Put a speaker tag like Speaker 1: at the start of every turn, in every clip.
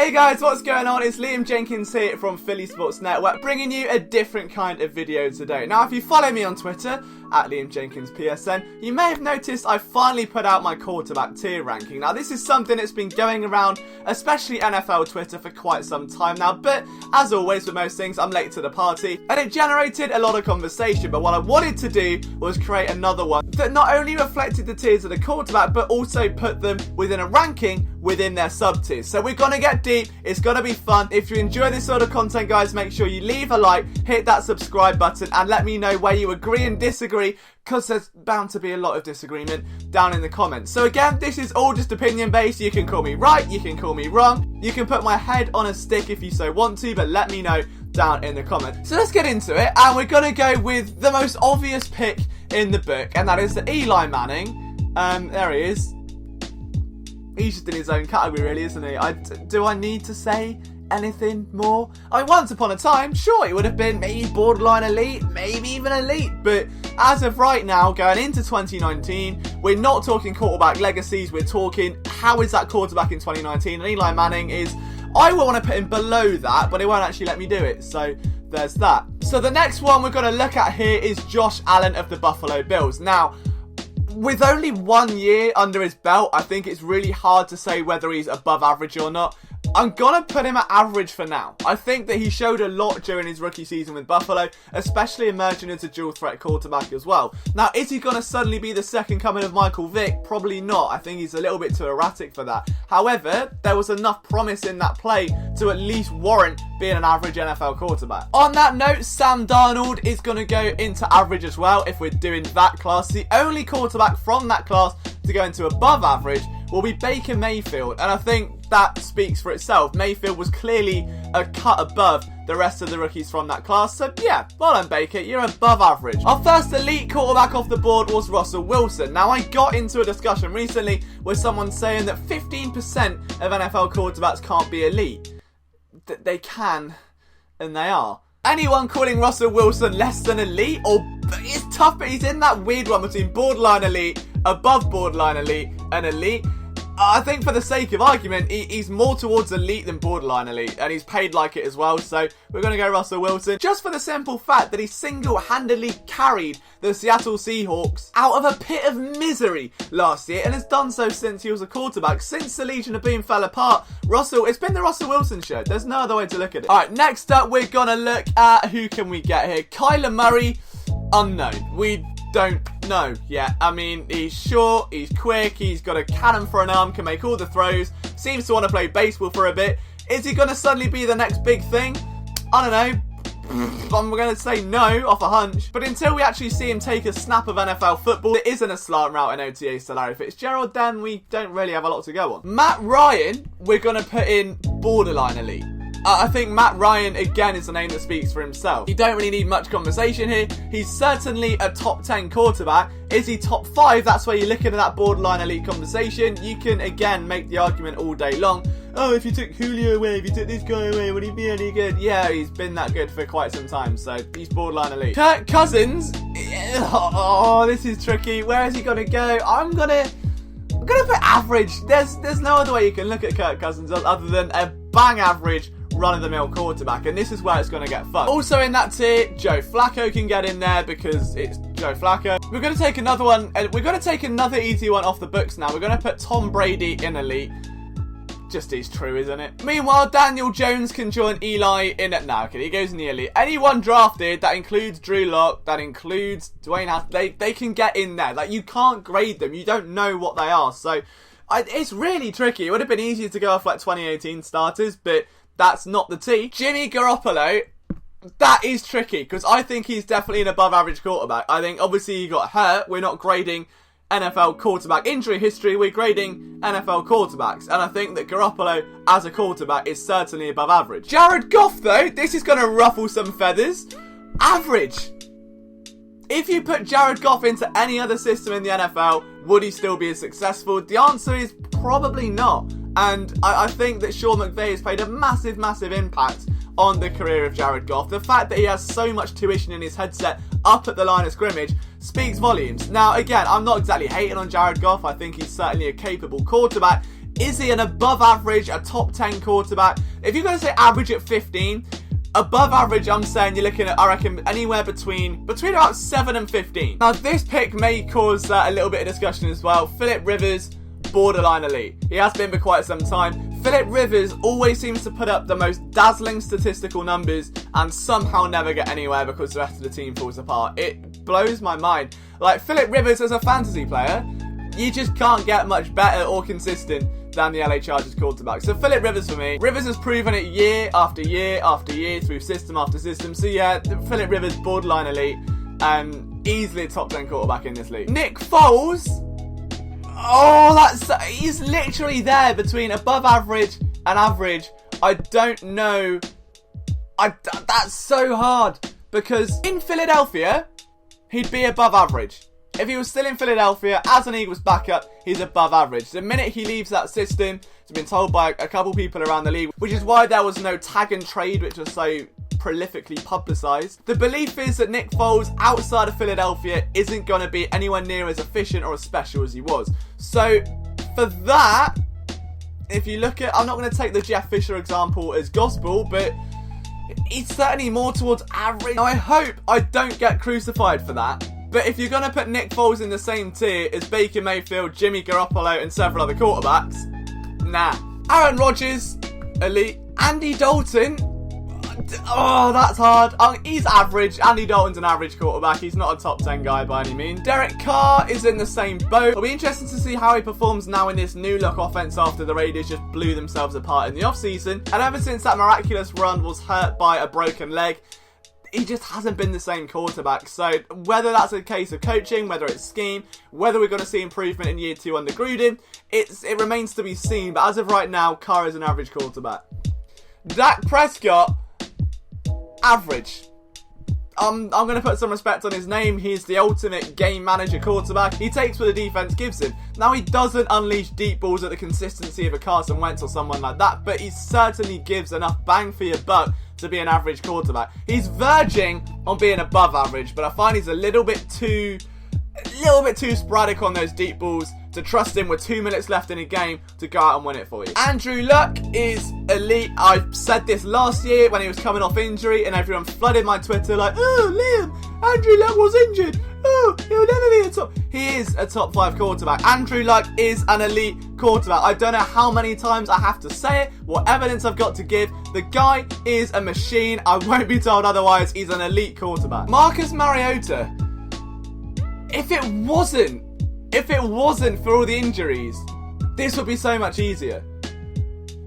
Speaker 1: Hey guys, what's going on? It's Liam Jenkins here from Philly Sports Network, bringing you a different kind of video today. Now, if you follow me on Twitter, at Liam Jenkins PSN, you may have noticed I finally put out my quarterback tier ranking. Now, this is something that's been going around, especially NFL Twitter, for quite some time now, but as always with most things, I'm late to the party, and it generated a lot of conversation. But what I wanted to do was create another one that not only reflected the tiers of the quarterback, but also put them within a ranking within their sub-tiers. So we're gonna get deep, it's gonna be fun. If you enjoy this sort of content, guys, make sure you leave a like, hit that subscribe button, and let me know where you agree and disagree, because there's bound to be a lot of disagreement down in the comments. So again, this is all just opinion based. You can call me right, you can call me wrong, you can put my head on a stick if you so want to, but let me know down in the comments. So let's get into it, and we're gonna go with the most obvious pick in the book, and that is the Eli Manning. There he is. He's just in his own category, really, isn't he? Do I need to say anything more? I mean, once upon a time, sure, he would have been maybe borderline elite, maybe even elite, but as of right now, going into 2019, we're not talking quarterback legacies, we're talking how is that quarterback in 2019, and Eli Manning is, I will want to put him below that, but it won't actually let me do it, so there's that. So the next one we're going to look at here is Josh Allen of the Buffalo Bills. Now, with only 1 year under his belt, I think it's really hard to say whether he's above average or not. I'm gonna put him at average for now. I think that he showed a lot during his rookie season with Buffalo, especially emerging as a dual threat quarterback as well. Now, is he gonna suddenly be the second coming of Michael Vick? Probably not. I think he's a little bit too erratic for that. However, there was enough promise in that play to at least warrant being an average NFL quarterback. On that note, Sam Darnold is gonna go into average as well if we're doing that class. The only quarterback from that class to go into above average will be Baker Mayfield, and I think that speaks for itself. Mayfield was clearly a cut above the rest of the rookies from that class, so yeah, well done Baker, you're above average. Our first elite quarterback off the board was Russell Wilson. Now, I got into a discussion recently with someone saying that 15% of NFL quarterbacks can't be elite. They can, and they are. Anyone calling Russell Wilson less than elite, or it's tough, but he's in that weird one between borderline elite, above borderline elite, and elite. I think for the sake of argument, he's more towards elite than borderline elite, and he's paid like it as well, so we're going to go Russell Wilson, just for the simple fact that he single-handedly carried the Seattle Seahawks out of a pit of misery last year, and has done so since he was a quarterback. Since the Legion of Boom fell apart, it's been the Russell Wilson show. There's no other way to look at it. Alright, next up, we're going to look at who can we get here. Kyler Murray, unknown. We don't know yet. I mean, he's short, he's quick, he's got a cannon for an arm, can make all the throws, seems to want to play baseball for a bit. Is he going to suddenly be the next big thing? I don't know. I'm going to say no off a hunch. But until we actually see him take a snap of NFL football, it isn't a slant route in OTAs to Larry Fitzgerald, then we don't really have a lot to go on. Matt Ryan, we're going to put in borderline elite. I think Matt Ryan, again, is a name that speaks for himself. You don't really need much conversation here. He's certainly a top 10 quarterback. Is he top 5? That's where you're looking at that borderline elite conversation. You can, again, make the argument all day long. Oh, if you took Julio away, if you took this guy away, would he be any good? Yeah, he's been that good for quite some time, so he's borderline elite. Kirk Cousins. Oh, this is tricky. Where is he going to go? I'm gonna put average. There's no other way you can look at Kirk Cousins other than a bang average run-of-the-mill quarterback, and this is where it's going to get fun. Also in that tier, Joe Flacco can get in there because it's Joe Flacco. We're going to take another one, we're going to take another easy one off the books now. We're going to put Tom Brady in elite. Just is true, isn't it? Meanwhile, Daniel Jones can join Eli in it. No, okay, he goes in the elite. Anyone drafted, that includes Drew Lock, that includes Dwayne Haskins, they can get in there. Like, you can't grade them. You don't know what they are. So, it's really tricky. It would have been easier to go off like 2018 starters, but that's not the T. Jimmy Garoppolo, that is tricky, because I think he's definitely an above average quarterback. I think obviously he got hurt. We're not grading NFL quarterback injury history, we're grading NFL quarterbacks, and I think that Garoppolo as a quarterback is certainly above average. Jared Goff though, this is going to ruffle some feathers. Average. If you put Jared Goff into any other system in the NFL, would he still be as successful? The answer is probably not. And I think that Sean McVay has played a massive, massive impact on the career of Jared Goff. The fact that he has so much tuition in his headset up at the line of scrimmage speaks volumes. Now, again, I'm not exactly hating on Jared Goff. I think he's certainly a capable quarterback. Is he an above average, a top 10 quarterback? If you're going to say average at 15, above average, I'm saying you're looking at, I reckon, anywhere between about 7 and 15. Now, this pick may cause a little bit of discussion as well. Phillip Rivers, borderline elite. He has been for quite some time. Phillip Rivers always seems to put up the most dazzling statistical numbers and somehow never get anywhere because the rest of the team falls apart. It blows my mind. Like, Phillip Rivers as a fantasy player, you just can't get much better or consistent than the LA Chargers quarterback. So Phillip Rivers for me. Rivers has proven it year after year after year through system after system. So yeah, Phillip Rivers, borderline elite, easily a top 10 quarterback in this league. Nick Foles, he's literally there between above average and average. I don't know. That's so hard because in Philadelphia, he'd be above average. If he was still in Philadelphia as an Eagles backup, he's above average. The minute he leaves that system, it's been told by a couple people around the league, which is why there was no tag and trade, which was so prolifically publicised. The belief is that Nick Foles outside of Philadelphia isn't going to be anywhere near as efficient or as special as he was. So for that, if you look at, I'm not going to take the Jeff Fisher example as gospel, but he's certainly more towards average. Now I hope I don't get crucified for that. But if you're going to put Nick Foles in the same tier as Baker Mayfield, Jimmy Garoppolo and several other quarterbacks, nah. Aaron Rodgers, elite. Andy Dalton, that's hard. He's average. Andy Dalton's an average quarterback. He's not a top 10 guy by any means. Derek Carr is in the same boat. It'll be interesting to see how he performs now in this new look offense after the Raiders just blew themselves apart in the offseason. And ever since that miraculous run was hurt by a broken leg, he just hasn't been the same quarterback. So whether that's a case of coaching, whether it's scheme, whether we're going to see improvement in year 2 under Gruden, it remains to be seen. But as of right now, Carr is an average quarterback. Dak Prescott, average. I'm going to put some respect on his name. He's the ultimate game manager quarterback. He takes what the defense gives him. Now, he doesn't unleash deep balls at the consistency of a Carson Wentz or someone like that, but he certainly gives enough bang for your buck to be an average quarterback. He's verging on being above average, but I find he's a little bit too sporadic on those deep balls to trust him with 2 minutes left in a game to go out and win it for you. Andrew Luck is elite. I said this last year when he was coming off injury and everyone flooded my Twitter like, oh, Liam, Andrew Luck was injured. Oh, he'll never be a top. He is a top 5 quarterback. Andrew Luck is an elite quarterback. I don't know how many times I have to say it, what evidence I've got to give. The guy is a machine. I won't be told otherwise. He's an elite quarterback. Marcus Mariota, if it wasn't for all the injuries, this would be so much easier.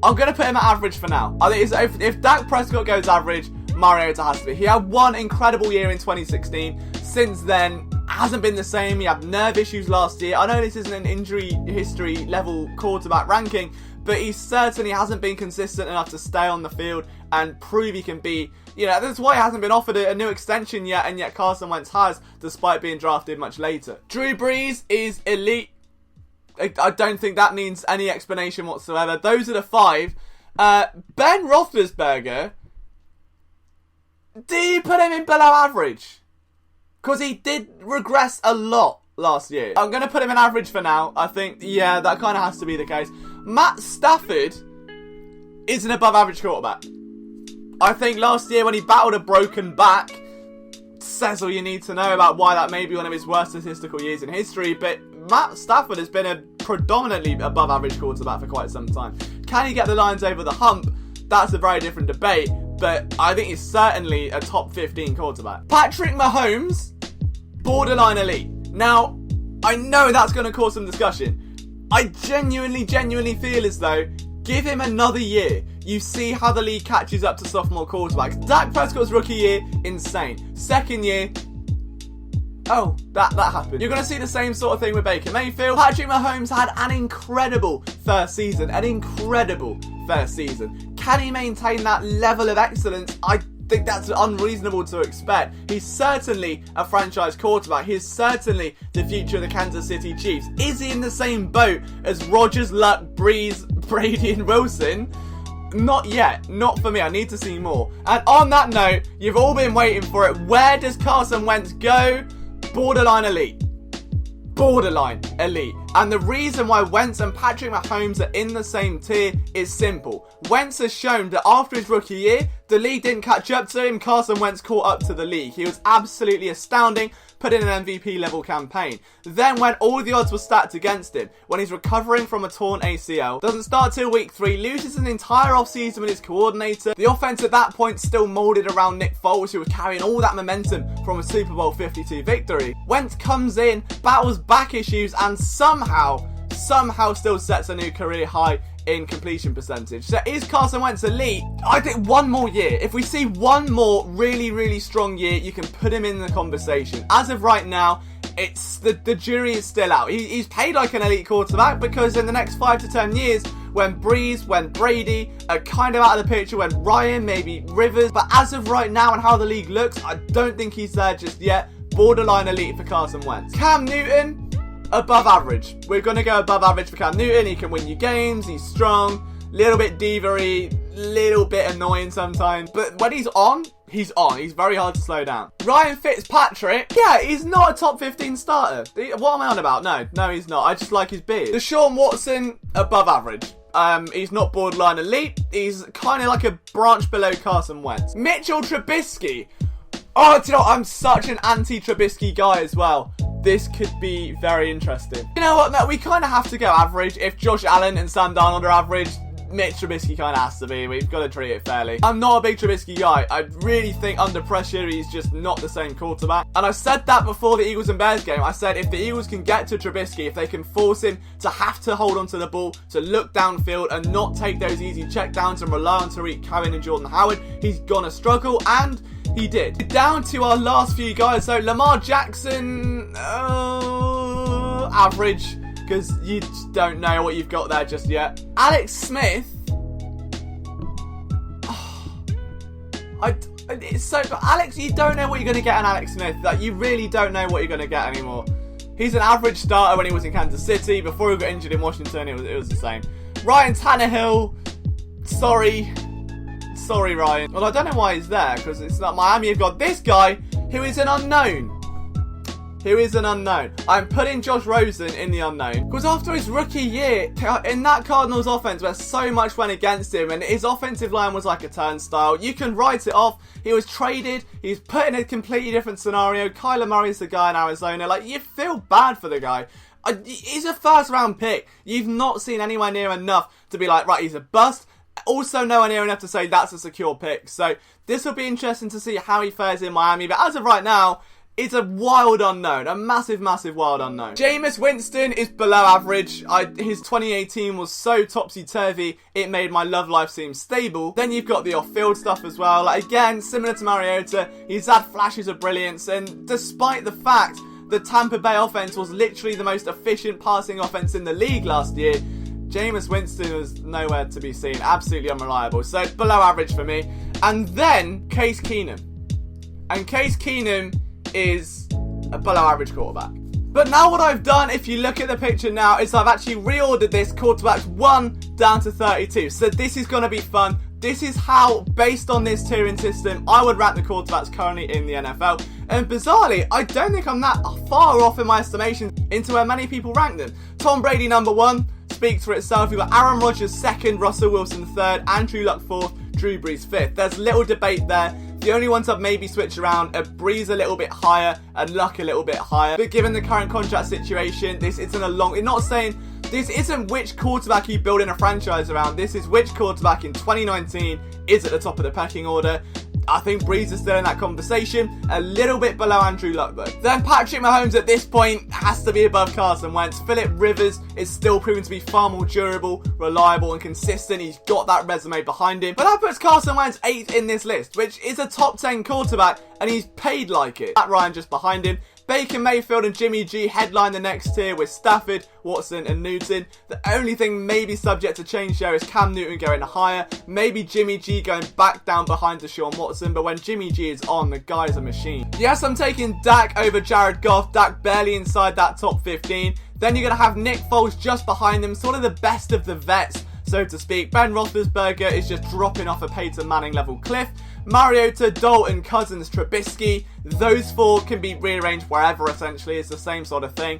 Speaker 1: I'm going to put him at average for now. I think if Dak Prescott goes average, Mariota has to be. He had one incredible year in 2016. Since then, hasn't been the same. He had nerve issues last year. I know this isn't an injury history level quarterback ranking, but he certainly hasn't been consistent enough to stay on the field and prove he can be, that's why he hasn't been offered a new extension yet, and yet Carson Wentz has, despite being drafted much later. Drew Brees is elite. I don't think that needs any explanation whatsoever. Those are the 5. Ben Roethlisberger, do you put him in below average? Because he did regress a lot last year. I'm going to put him in average for now. I think, yeah, that kind of has to be the case. Matt Stafford is an above average quarterback. I think last year when he battled a broken back, says all you need to know about why that may be one of his worst statistical years in history, but Matt Stafford has been a predominantly above average quarterback for quite some time. Can he get the Lions over the hump? That's a very different debate, but I think he's certainly a top 15 quarterback. Patrick Mahomes, borderline elite. Now, I know that's going to cause some discussion. I genuinely feel as though, give him another year. You see how the league catches up to sophomore quarterbacks. Dak Prescott's rookie year, insane. Second year, that happened. You're going to see the same sort of thing with Baker Mayfield. Patrick Mahomes had an incredible first season. Can he maintain that level of excellence? I think that's unreasonable to expect. He's certainly a franchise quarterback. He's certainly the future of the Kansas City Chiefs. Is he in the same boat as Rodgers, Luck, Breeze, Brady and Wilson? Not yet. Not for me. I need to see more. And on that note, you've all been waiting for it. Where does Carson Wentz go? Borderline elite. borderline elite. And the reason why Wentz and Patrick Mahomes are in the same tier is simple. Wentz has shown that after his rookie year, the league didn't catch up to him. Carson Wentz caught up to the league. He was absolutely astounding, put in an MVP level campaign. Then when all the odds were stacked against him, when he's recovering from a torn ACL, doesn't start till week 3, loses an entire offseason with his coordinator. The offense at that point still moulded around Nick Foles, who was carrying all that momentum from a Super Bowl 52 victory. Wentz comes in, battles back issues, and somehow still sets a new career high in completion percentage. So is Carson Wentz elite? I think one more year. If we see one more really strong year, you can put him in the conversation. As of right now, it's the jury is still out. He's paid like an elite quarterback because in the next 5 to 10 years, when Breeze, when Brady are kind of out of the picture, when Ryan, maybe Rivers, but as of right now and how the league looks, I don't think he's there just yet. Borderline elite for Carson Wentz. Cam Newton, above average. We're going to go above average for Cam Newton. He can win you games. He's strong. Little bit diva-y. Little bit annoying sometimes. But when he's on, he's on. He's very hard to slow down. Ryan Fitzpatrick. Yeah, he's not a top 15 starter. What am I on about? No, he's not. I just like his beard. Deshaun Watson, above average. He's not borderline elite. He's kind of like a branch below Carson Wentz. Mitchell Trubisky. Oh, do you know what? I'm such an anti-Trubisky guy as well. This could be very interesting. You know what? No, we kind of have to go average. If Josh Allen and Sam Darnold are average, Mitch Trubisky kind of has to be. We've got to treat it fairly. I'm not a big Trubisky guy. I really think under pressure, he's just not the same quarterback. And I said that before the Eagles and Bears game. I said if the Eagles can get to Trubisky, if they can force him to have to hold onto the ball, to look downfield and not take those easy checkdowns and rely on Tariq Cohen and Jordan Howard, he's gonna struggle, and he did. Down to our last few guys. So Lamar Jackson, average, because you just don't know what you've got there just yet. Alex Smith, it's so, Alex, you don't know what you're going to get on Alex Smith. Like, you really don't know what you're going to get anymore. He's an average starter when he was in Kansas City. Before he got injured in Washington, it was the same. Ryan Tannehill, sorry Ryan. Well, I don't know why he's there, because it's not Miami. Have got this guy who is an unknown. I'm putting Josh Rosen in the unknown because after his rookie year in that Cardinals offense where so much went against him and his offensive line was like a turnstile, you can write it off. He was traded. He's put in a completely different scenario. Kyler Murray's the guy in Arizona. Like, you feel bad for the guy. He's a first round pick. You've not seen anywhere near enough to be like, right, he's a bust. Also nowhere near enough to say that's a secure pick. So this will be interesting to see how he fares in Miami. But as of right now, it's a wild unknown. A massive wild unknown. Jameis Winston is below average. His 2018 was so topsy-turvy, it made my love life seem stable. Then you've got the off-field stuff as well. Like, again, similar to Mariota, he's had flashes of brilliance. And despite the fact the Tampa Bay offense was literally the most efficient passing offense in the league last year, Jameis Winston was nowhere to be seen. Absolutely unreliable. So below average for me. And then Case Keenum. And Case Keenum is a below average quarterback. But now what I've done, if you look at the picture now, is I've actually reordered this quarterbacks 1 down to 32. So this is going to be fun. This is how, based on this tiering system, I would rank the quarterbacks currently in the NFL. And bizarrely, I don't think I'm that far off in my estimation into where many people rank them. Tom Brady number 1 speaks for itself. You've got Aaron Rodgers 2nd, Russell Wilson 3rd, Andrew Luck 4th, Drew Brees 5th. There's little debate there. The only ones I've maybe switched around are Breeze a little bit higher and Luck a little bit higher. But given the current contract situation, this isn't a long... It's not saying... This isn't which quarterback you build in a franchise around. This is which quarterback in 2019 is at the top of the pecking order. I think Breeze is still in that conversation. A little bit below Andrew Luck though. Then Patrick Mahomes at this point has to be above Carson Wentz. Phillip Rivers is still proven to be far more durable, reliable and consistent. He's got that resume behind him. But that puts Carson Wentz 8th in this list, which is a top 10 quarterback and he's paid like it. Matt Ryan just behind him. Baker Mayfield and Jimmy G headline the next tier with Stafford, Watson and Newton. The only thing maybe subject to change there is Cam Newton going higher. Maybe Jimmy G going back down behind Deshaun Watson. But when Jimmy G is on, the guy's a machine. Yes, I'm taking Dak over Jared Goff. Dak barely inside that top 15. Then you're going to have Nick Foles just behind them. Sort of the best of the vets, so to speak. Ben Roethlisberger is just dropping off a Peyton Manning level cliff. Mariota, Dalton, Cousins, Trubisky. Those 4 can be rearranged wherever, essentially. It's the same sort of thing.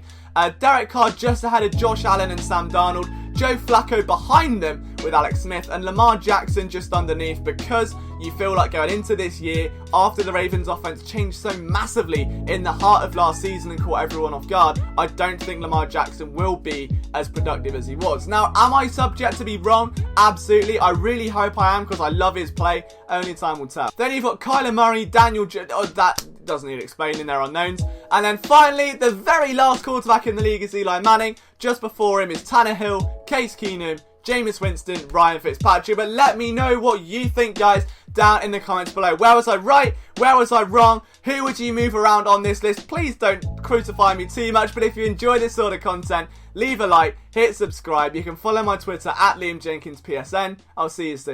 Speaker 1: Derek Carr just ahead of Josh Allen and Sam Darnold. Joe Flacco behind them with Alex Smith, and Lamar Jackson just underneath, because you feel like going into this year, after the Ravens offense changed so massively in the heart of last season and caught everyone off guard, I don't think Lamar Jackson will be as productive as he was. Now, am I subject to be wrong? Absolutely. I really hope I am, because I love his play. Only time will tell. Then you've got Kyler Murray, that doesn't need explaining, they're unknowns. And then finally, the very last quarterback in the league is Eli Manning. Just before him is Tannehill, Case Keenum, Jameis Winston, Ryan Fitzpatrick. But let me know what you think, guys, down in the comments below. Where was I right? Where was I wrong? Who would you move around on this list? Please don't crucify me too much, but if you enjoy this sort of content, leave a like, hit subscribe. You can follow my Twitter at LiamJenkinsPSN. I'll see you soon.